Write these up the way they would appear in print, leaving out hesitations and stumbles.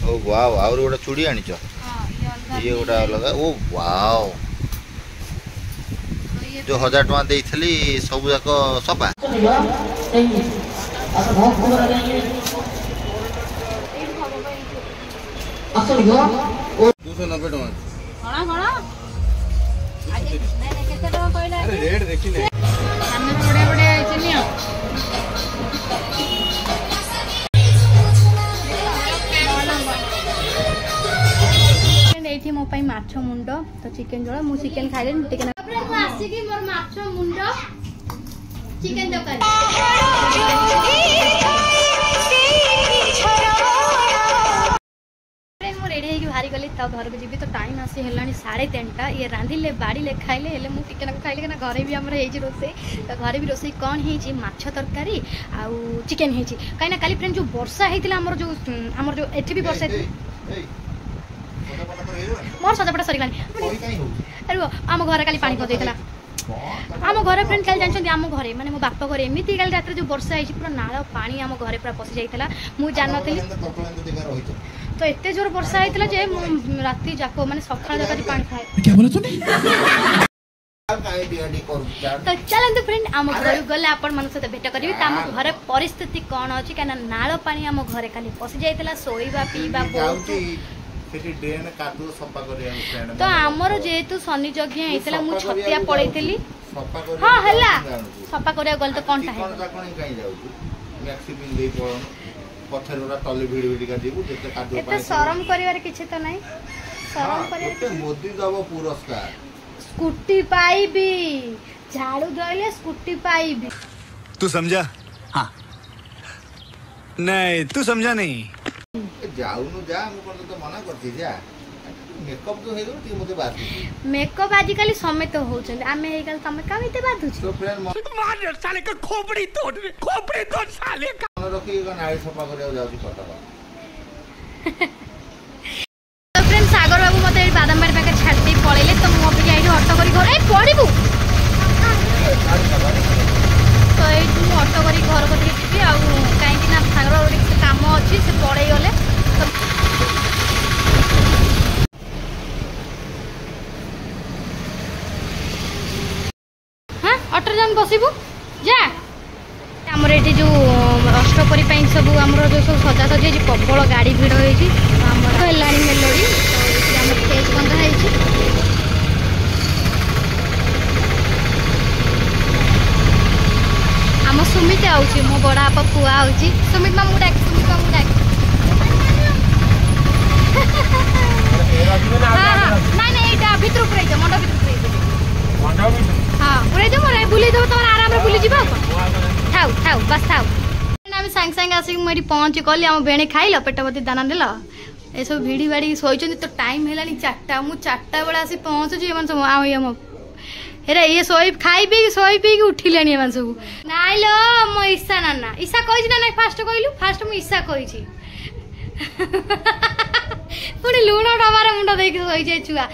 Oh wow और गोटा चूड़ी आनिच ये गोटा अलग ओ वाओ जो 1000 टका देइथली सब जाक सपा 290 टका रेट देखिले बड़े बड़े चलिए मो माछ मुंड तो चिकेन जोड़ा मु चिकेन खाइले चिकेन आसी की मोर माछ मुंड चिकेन तरकारी मु रेडी है कि भारी गली तो घर को जीबी तो टाइम आसी हेलानी 3:30 ये रांधिले बाड़ीले खाइले हेले मु चिकेन को खाइले ना घरे भी हमर हेजी रोसे तो घरे भी रोसे कोन हेजी माछ तरकारी आ चिकेन हेजी काइना काली फ्रेंड जो वर्षा हेतिला हमर जो एठी भी वर्षा मोर सजापटा सरीगलानी अरे आम घर काली पानी पदेला आम घर फ्रेंड काली जानछन आम घरे माने मो बाप घरे एमिति काली रात जो वर्षा आइछि पूरा नाळ पानी आम घरे पूरा पसि जाइतला मु जाननथि तो एते जोर वर्षा आइतला जे राती जाको माने सखा जका पानी खाए क्या बोला तूने तो चलते फ्रेंड आम घर गले आपण मन सहित भेट करी आम घर परिस्थिति कौन अच्छी क्या नाळ पानी आम घरे खाली पसि जाइतला सोइबा पीबा बहुत तो आमर जेहेतु शनि यज्ञ होता मु छतिया पड़ेली हाँ है सफा करा गल तो कौन शरम कर तो नहीं शरम मोदी दब पुरस्कार स्कूटी पाइबी झाड़ू धरले स्कूटी पाइबी तू समझा हाँ नहीं तू समझा नहीं जाऊनु जा हम कोन तो मना करथि जा मेकअप तो हेगो ती मते बात मेकअप आजिकल समय तो हो छन आमे हेगल तमे कामिते बात हो तो फ्रेंड मार साले का खोपड़ी तोड़ साले का मन रखी का नाड़ी सफा करिया जाउची कटक तो फ्रेंड सागर बाबू मते बादाम बाड़ी पाके छाडी पळेले तो मु अभी आइलो ऑटो करी घर ए पड़िबू तो ए तू ऑटो करी घर को देखि आ काई कि ना सागर बाबू के काम अछि से पड़े गले हाँ ऑटो जान बसिबू जा हमर एठी जो अष्टपरी पई सब हमर जो सब सजा सजी जे प्रबल गाड़ी भीड़ होई छी हमर हेलानी मेलोडी तो हमर स्टेज बंद है छी हम सुमित आउची मो बड़ा आपा पुआ आउची सुमित मामू डाक नहीं नहीं एटा भीतर पुरै जा मंडा भीतर हां पुरै जा मोरे बुली दो तो आराम रे बुली जीबा थाउ थाउ बस थाउ हम सांग सांग आसी मेरी पहुंच गली हम बेणे खाइलो पेटवती दाना देलो ए सब भिडी बाड़ी सोइचन तो टाइम हेलानी 4टा मु 4टा बेला आसी पहुंच जी मन सब हम हेरे ये सोई खाई पी उठिलेनी एमान सब नाइ लो मो ईशा नाना ईशा कहिछि ना फास्ट कहलु फास्ट मु ईशा कहिछि पुणी लुण डबार मुंड देख सोई जाय छुआ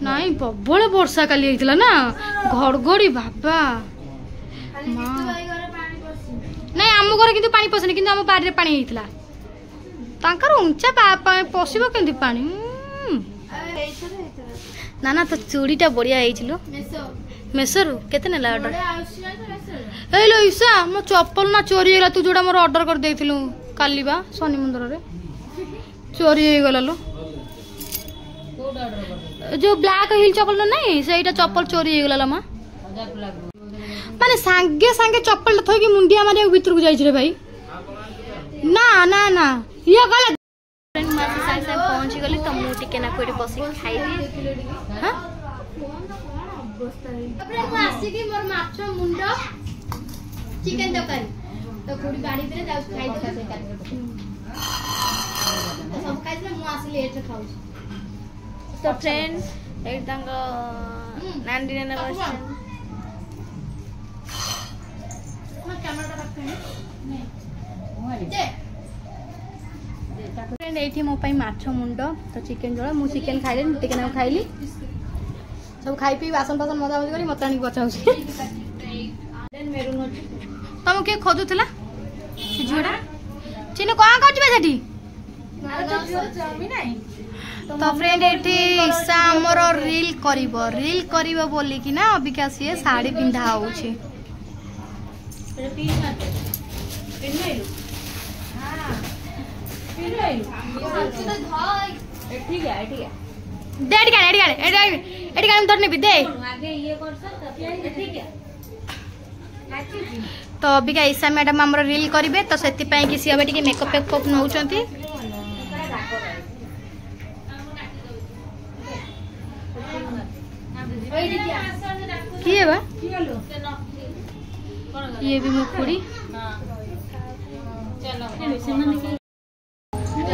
नहीं प्रबल वर्षा काली होइतला ना घड़घड़ी बाबा नहीं आम घर किंतु पानी पसनी किंतु आम बाड़ी रे पानी होइतला तांकर ऊंचा पसिबो केंति पानी ना ना तो चूड़ीटा बढ़िया होइछलो मेसोरु केते नेला ऑर्डर हेलो ईशा मो चप्पल ना चोरी होला तू जोडा मोर ऑर्डर कर देइथिलु काली बा शनि मंदिर रे चोरी हो गला लो जो ब्लैक हिल चप्पल नहीं सेटा चप्पल चोरी हो गला मां माने सांगे सांगे चप्पल थोई की मुंडिया मारे भीतर को जाई रे भाई ना ना ना ये गला फ्रेंड मासी साई साई पहुंच गली तो मु टिके ना कोडी बसी खाई दी हां फ्रेंड मासी की मोर माछ मुंड चिकन तरकारी तो कोडी गाड़ी दे जाउ खाई दे से काट सब खाइले मु आसी लेट खाउ तो फ्रेंड एक दंग नांडी ने बस मैं कैमरा रखते हैं नहीं फ्रेंड एठी मो पई माछ मुंड तो चिकन जोड़ा मु चिकन खाइले चिकन खाइली सब खाई पी बासन बासन मजा मजा करी मतानी बचाउछी देन मेरून तुम के खोदुथला झोड़ा सेठी तो फ्रेंड एठी ईशा हमर रील करिवो बोली कि ना अबिका सी साड़ी पिंधा होउची तो अबिका ईशा मैडम हमर रील करिवे तो सेति पई कि सी अबे मेकअप वेकअप नउचंती किए बा ये भी मुखुड़ी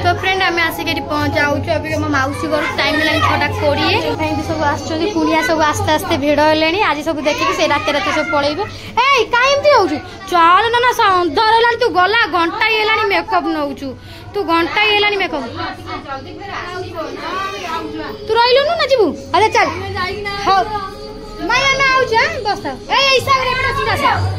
तो फ्रेंड आम आसिक पहुँच जाऊँ अभी मो मौसी घर टाइम है 6:20 सब आसुनिया सब आस्ते आस्ते भिड़ है आज सब देखिए से रात रात सब पलैबे ए कहीं हो चल ना ना अंधर है तू गला घंटा है मेकअप नौचु तू घंटा है मेकअप तू रही ना जीवु अरे चल हाँ मैं बस हाँ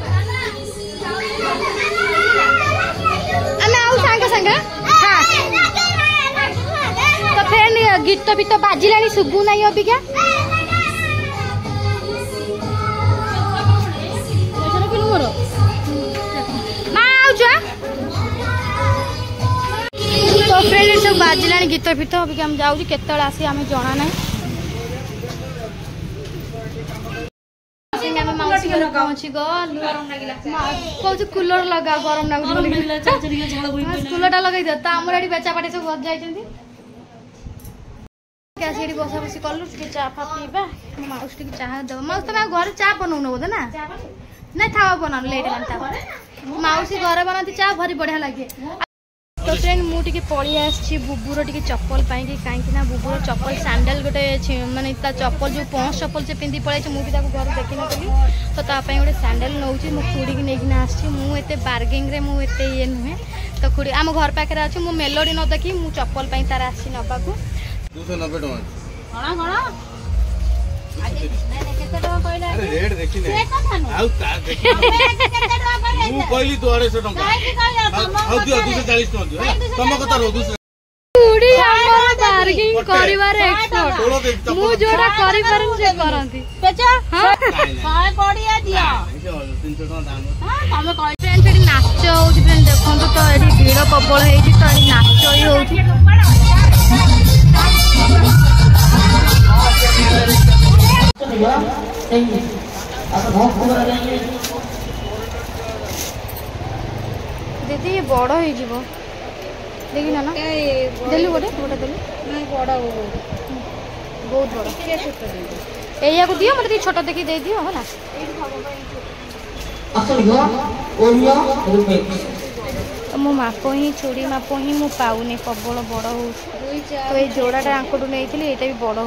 तो फिर गीत भी तो बाजिला शुभु ना अबिका तो फ्रेंड सब बाजिला गीत फित अबिका हम जाऊँ केत आसी आम जना ना पहुँची गलु कूलर लगा गरम कूलर लगे दियो आमर ये बेचा पाटे सब जाइए बसा बसी कलु चा फा पीवा माउस टी चाह दब माउस तुम घर चा बनाऊन बोधे ना ना था बना लेट माउसी घर बनाती चा भारी बढ़िया लगे तो फ्रेंड मुझे पलि आसी बुबुर टी चप्पल पाई कहीं बुबुर चप्पल सैंडल गोटे माने चप्पल जो पहुँच चप्पल से पिंधि पड़े मुझे घर देखी नी तो तापाई गोटे सैंडल नौ खुड़ी की नहीं आसी मुझे बार्गेनिंग रे मुझे ये नुहे तो खुड़ी आम घर पाखे अच्छे मु मेलोडी न देखी मु चप्पल पाई तार आसी नवा 290 नाच हो देखो तो ये भीड़ प्रबल नाच ही हो दीदी ये बड़ हो देखी ना देलु गोटे गोटे देलु बहुत बड़ या को दियो मतलब छोट देखी दे दियो है मो माप ही चूड़ी माप ही मु पाऊनी प्रबल बड़ हो तो ये जोड़ाटा आंकटू नहीं ये भी बड़ हो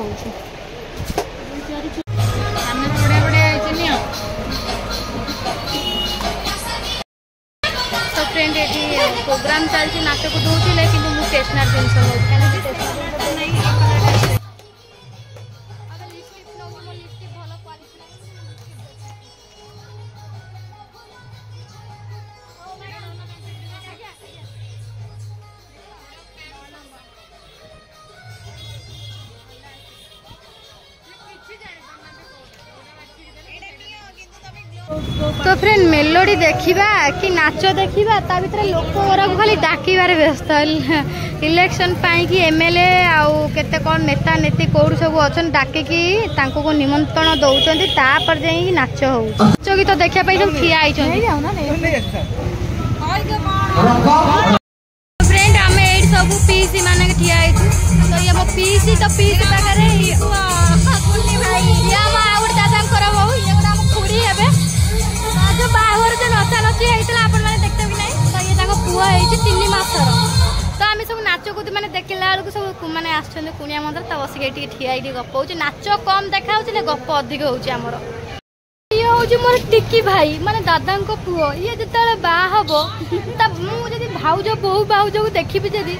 तो फ्रेंड ये प्रोग्राम चलती नाच को दूसरे कि स्टेशनरी जिन तो फ्रेंड मेलोडी देखा कि नाच देखा ता भीतर लोक खाली डाकबार व्यस्त इलेक्शन कि एमएलए आउ केते कौन नेता नेती कौड़ सब अच्छा डाकिकी को निमंत्रण दौरान तापर जा नाच हो नाच गीत देखापी सब ठिया फ्रेंड आम ये सब पीसी मान ठिया तो ये पीसी तो पीसी पाखे दादा खुड़ी हे जो बाहर जो नचा नची होता आप देखते भी ना तो ये पुआ है 3 मासर तो आम सब नाच कूद मैंने देखला बेलू सब मैंने आसुनिया मंदिर तो बसिक ठिया गप हो नाच कम देखा गप अधिक होमर ये हूँ मोर टिकी भाई माने दादा पुओ ये जो बाहब मुझे भाउज बहु भाउज को देखी जदि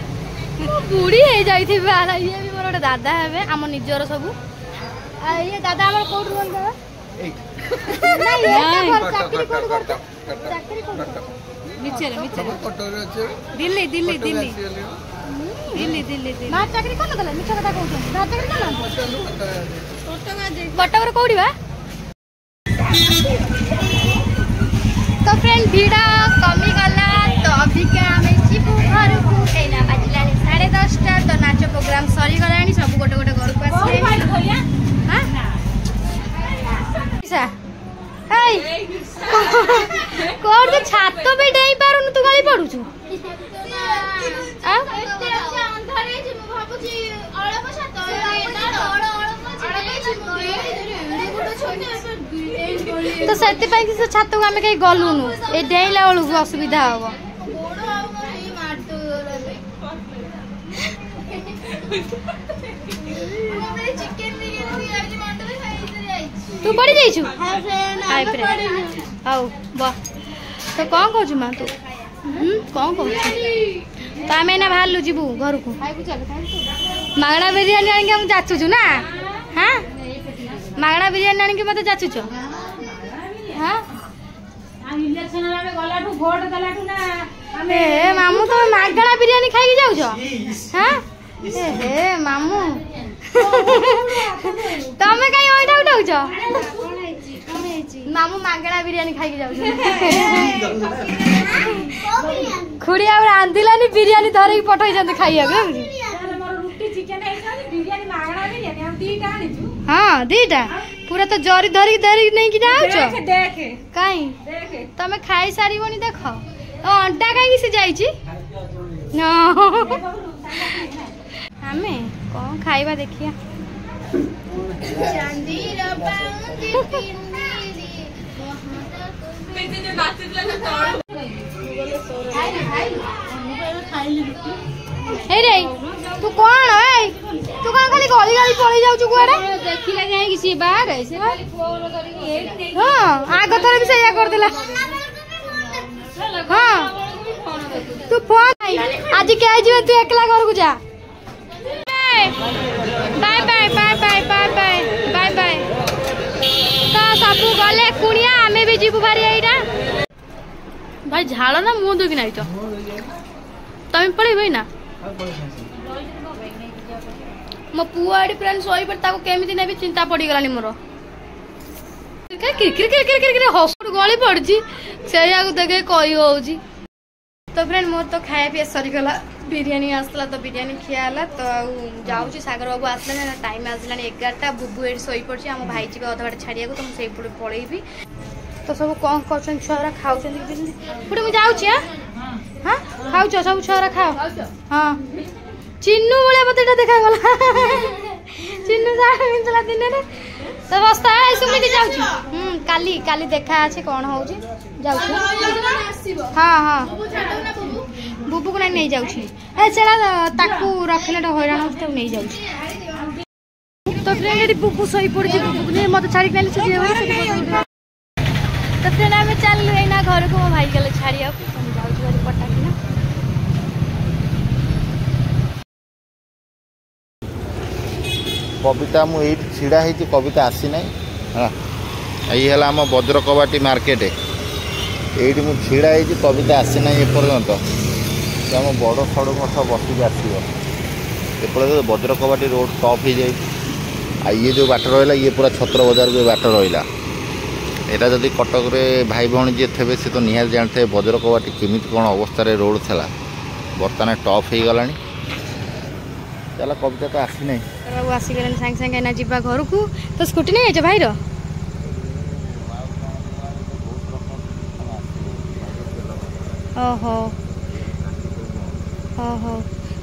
बुढ़ी हो जाइए ये भी मोर गोटे दादा हे आम निजर सब ये दादा आम कौट रुहन मिचर मिचर कटोरे अच्छे दिल्ली दिल्ली दिल्ली दिल्ली दिल्ली बाहर चाकरी कोन गला मिछ कथा कहउछ बाहर चाकरी कोन कटक कोडी बा तो फ्रेंड भीड़ कमी गला तो अभी के आमे जीवु घर को एना बाजिलानी 10:30 तो नाच प्रोग्राम सरी गलानी सब गोटे गोटे घर को आसी हां सा हेय कोर दे छात पे डेई पारुन तू गाली पडु छु आ अंधारे जे मु भाबुची अळप छात एना अळप तो सेति पई कि छात को हमें कहीं गलुनु ए डेइला वालू असुविधा होबो तू पड़ी जाइछु हाय फ्रेंड आउ बा तो कौन कहू मां तू कौन कहू तो आम ना बाहर जीवु घर को मागणा बिरियानी आनिक हम जाचुचु ना हाँ मागणा बिरियानी आनिक मत जाचुच हाँ मामू तुम मागणा बिरियानी खाई जाऊछ हाँ हे मामू तमें कहीं ओइठा उठाउछ मामू मागणा बिरियानी खाई जाऊछ खुड़ी आ रांधिलानी बिरियानी धरे पठई जंत खाइया हाँ दीटा पूरा तो जरी धरी धरी नहीं कि जाउछ काई तमे खाई सारीबनी देख तो अंडा काई से जाईची हमें कौन खाइबा देखिया हे रे तू कौन है तू कौन खाली गली गली पड़ी जाऊ कुआडे देखिला जाए किसी बाहर है से हां आग थोर भी सैया कर देला हां तू फोन आज के आई तू एकला घर को जा bye bye bye bye bye bye bye bye तो सब गले कुनिया हमें भी जीवु बारी आइरा भाई झाड़ ना मुंह दुखी नहीं तो तमें पड़े भाई ना मो पुआ एडी फ्रेंड सोई पर ताको केमिति नेबी चिंता पड़ी गलानी मोर किर हसुड गली पड़ची सेया को देखे कई होउची तो फ्रेंड मोर तो खाया पिया सरी गला बिरयानी आसला तो बिरयानी खियाला तो जाऊँ सागर बाबू आसला ना टाइम आसला 11टा बुबू एडी सोई पड़ची हम भाई जी अधा बाटे छाड़िया तो मुझे पड़ेबी तो सब कौन कर छुआ खाऊ पुटे मुझे जाऊँ हाँ खाऊ सब छुआ खाओ हाँ चिन्नू भाया मत देखा गला चिन्नू सारा दिन तो बस जाऊँ काली काली देखा अच्छे कौन हो हाँ हाँ बुबू को नहीं जाऊँगी रखले हईराण हो नहीं जाऊँ तो फ्रेंड बुबू शई पड़ी बुबू नहीं मत छाड़ी तो फ्रेंड आम चलू ना घर को मो भाई गले छाड़िया जाऊँ पटाकिना कविता मुझे ढड़ा हो कविता आसी ना ये आम वज्र कबाटी मार्केट ये ढड़ा हो कविता आसी ना एपर्यंत आम बड़ सड़क मठ बसिक आसो एपटे वज्र कबाटी रोड टप हो जाए ये जो बाट रहा ये पूरा छत्र बजार को बाट रहा यहाँ जदि कटक भाई भौणी जी थे सी तो निहार जानते वज्र कबाटी केमी कौन अवस्था रोड था बर्तमान टप हो गला चल कविता तो आसी ना बाबू आसीगले सागे सागे ना जीवा घर को तो स्कूटी नहीं जाइए भाईर ओहो ओहो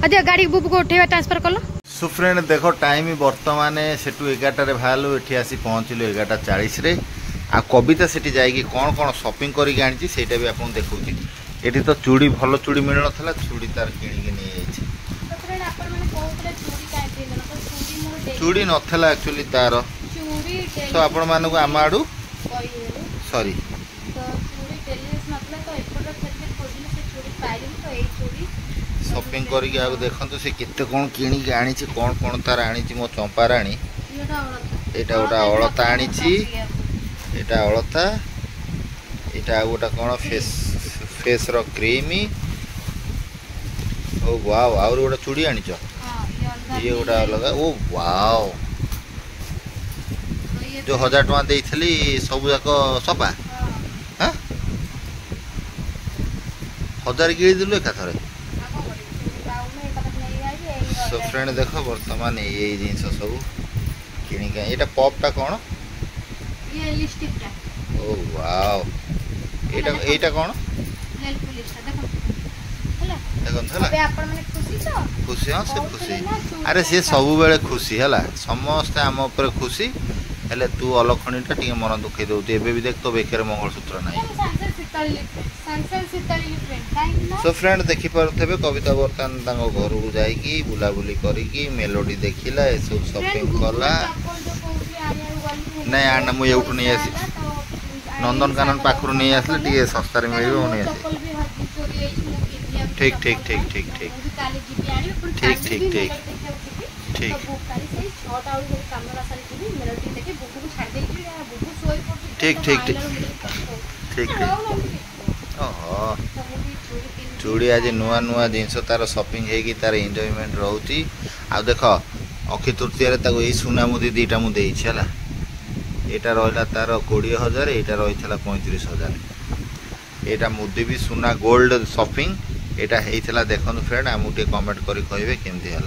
अरे गाड़ी बुबू को उठेवा ट्रांसफर कल सो फ्रेंड देखो टाइम बर्तमान सेठू 11टारे बाहर ये आसी पहुँचलु 11:40 आ कविता से जाकि कौन कौन शॉपिंग करके आनी से भी आपको देखा ये तो चूड़ी भल चूड़ी मिल ना चूड़ी तार किणिकी नहीं चूड़ी नाला एक्चुअली तार तो आपण मानक आम आड़ू सॉरी शॉपिंग करके आगे देखते से केते कौन किणिकी आनी कौन कौन तार आनी मो चंपा राणी एटा गोटा अलता आनी एटा अलता एटा गोटा कौन फेस रो क्रीमी ओ वाओ और गोटे चूड़ी आनिच ये गोटा अलग ओ वाओ जो 1000 टका देइथली सब जाक सपा हां 1000 गिरी दिलु एका थरे सो फ्रेंड देखो वर्तमान ये जिनस सब किनिका एटा पॉपटा कोन ये लिपस्टिक टा ओ वाओ एटा कोन नेल पॉलिश टा देखो देखो हला अबे आपण माने खुशी छ खुशी हाँ से खुशी अरे सी सब बेले खुशी है समस्ते आम उपर खुशी हेले तू अलखणीटा टे मन दुखे दौ भी देख तो बेकर मंगलसूत्र ना सो फ्रेंड देखिपे कविता बर्तमान घर को जाकि बुलाबुली करी मेलोडी देखला ए सब शॉपिंग कला नहीं आना मुझे उठ नहीं आसी नंदनकानन पाखर नहीं आसले टे सस्तार मिल ठीक ठीक ठीक ठीक ठीक ठीक ठीक ठीक ठीक ठीक ठीक ठीक ठीक ओहो चूड़ी आज नुआ नुआ जिनस तार शॉपिंग है तार एंजॉयमेंट रोची आ देख अक्षय तृतीय यही सुना मुदी दीटा मुझे है यहाँ रहा तार 20,000 यहाँ रही 35,000 यहाँ मुदी भी सुना गोल्ड शॉपिंग यहाँ होता देखो फ्रेंड आमको कमेंट करें केमती है।